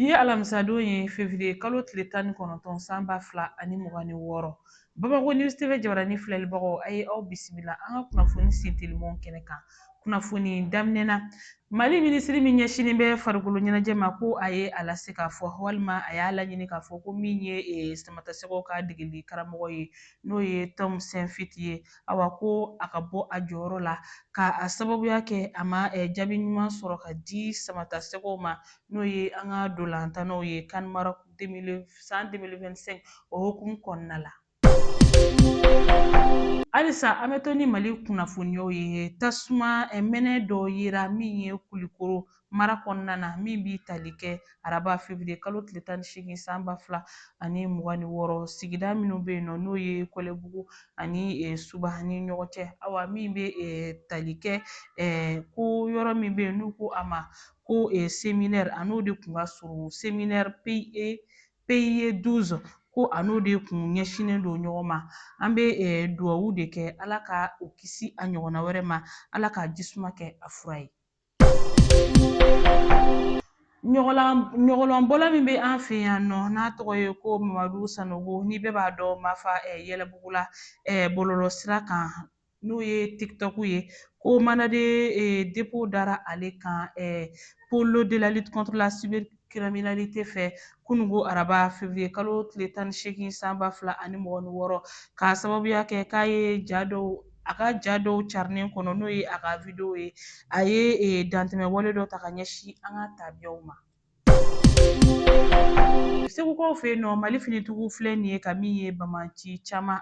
Bi ye alamisa don ye février kalo tile 19 san 2026 Bamakɔ News TV jabaranin filɛlibagaw a ye aw bisimila an ka kunnafoni sentelenmaw kɛnɛ kan. Kunnafoni daminɛ na Mali minisiri min ɲɛsinin bɛ farikolo ɲɛnajɛ ma ko a ye a lase k'a fɔ walima a y'a laɲini k'a fɔ ko min ye Samatasɛgɛw ka degeli karamɔgɔ ye n'o ye Tom Saintfiet ye ko a ka bɔ a jɔyɔrɔ la k'a sababuya kɛ a ma jaabi ɲuman sɔrɔ ka di Samatasɛgɛw ma n'o ye an ka dolantannaw ye CAN Maroc san 2025 o hukumu kɔnɔna la. Halisa an bɛ to ni Mali kunnafoniyaw ye. Tasuma mɛnɛ dɔ yera min ye Kulikoro mara kɔnɔna na min bɛ tali kɛ araba février kalo tile 18 san 2026 sigida minnu bɛ yen nɔ n'o ye Kɔlɛbugu ani Suba ni ɲɔgɔn cɛ min bɛ tali kɛ ko yɔrɔ min bɛ yen n'u ko a ma ko séminaire a n'o de tun ka surun séminaire PIE 12 ko a n'o de kun ɲɛsinnen don ɲɔgɔn ma. An bɛ dugawu de kɛ Ala ka o kisi a ɲɔgɔnna wɛrɛ ma, Ala ka jisuma kɛ a fura ye. Ɲɔgɔlɔnbɔla min bɛ an fɛ yan nɔ n'a tɔgɔ ye ko Mamadu Sanogo ni bɛɛ b'a dɔn Mafa Yɛlɛbugula bɔlɔlɔsira kan n'o ye TikTok ye ko mandat de dépôt dara ale kan pôle de la lutte contre la cybercriminalité fɛ kunungo araba février kalo tile 18 san 2026 k'a sababuya kɛ k'a ye a ka ja dɔw carinen kɔnɔ n'o ye a ka video ye a ye dantɛmɛ wale dɔ ta ka ɲɛsin an ka tabiyaw ma. Segukaw fɛ yen nɔ Mali finitigiw filɛ nin ye ka min ye Bamanci caman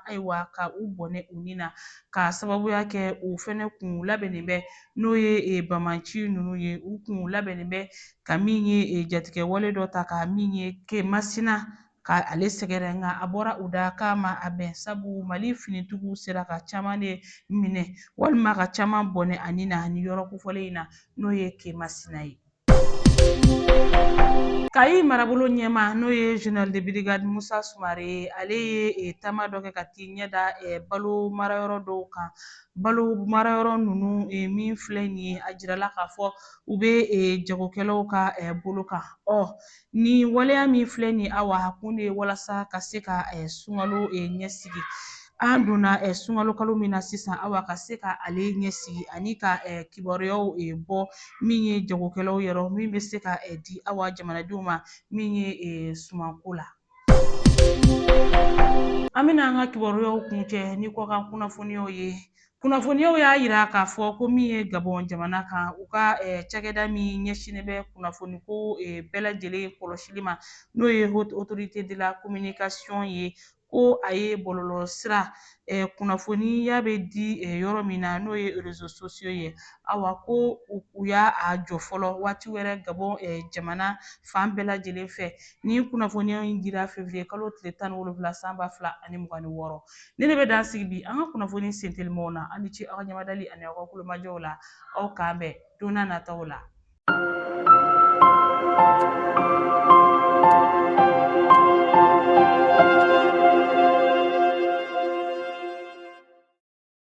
ka u bɔnɛ u ni na k'a sababuya kɛ u fɛnɛ kun labɛnnen bɛ n'o ye Bamanci ninnu ye u kun labɛnnen bɛ ka min ye jatigɛ wale dɔ ta ka min ye Masina ka ale sɛgɛrɛ nka a bɔra u da k'a ma a bɛn sabu Mali finitigiw sera ka caman de minɛ walima ka caman bɔnɛ a ni na ni yɔrɔ kofɔlen in na n'o ye Masina ye. Kayi marabolo ɲɛma n'o ye général de brigade Musa Sumare ale ye taama dɔ kɛ ka t'i ɲɛda balo marayɔrɔ dɔw kan. Balo marayɔrɔ ninnu min filɛ nin ye a jirala k'a fɔ u bɛ jagokɛlaw ka bolo kan. Ni waleya min filɛ nin ye a kun de ye walasa ka se ka sunkalo ɲɛsigi. An donna sunkalo kalo min na sisan ka se ka ale ɲɛsigi ani ka kibaruyaw bɔ min ye jagokɛlaw yɛrɛ min bɛ se ka di jamanadenw ma min ye sumanko la. An bɛna an ka kibaruyaw kuncɛ ni kɔkan kunnafoniyaw ye. Kunnafoniyaw y'a jira k'a fɔ ko min ye Gabon jamana kan u ka cakɛda min ɲɛsinnen bɛ kunnafoniko bɛɛ lajɛlen kɔlɔsili ma n'o ye haute autorité de la communication ye ko a ye bɔlɔlɔsira kunnafoniya bɛ di yɔrɔ min na n'o ye réseaux sociaux ye ko u y'a jɔ fɔlɔ waati wɛrɛ Gabon jamana fan bɛɛ lajɛlen fɛ ni kunnafoniya in dira février kalo tile 17 san 2026 ne de bɛ dan sigi bi an ka kunnafoni sentelenmaw na an ni ce aw ka ɲamadali ani aw ka kulomajɔw la aw k'an bɛn don n'a nataw la.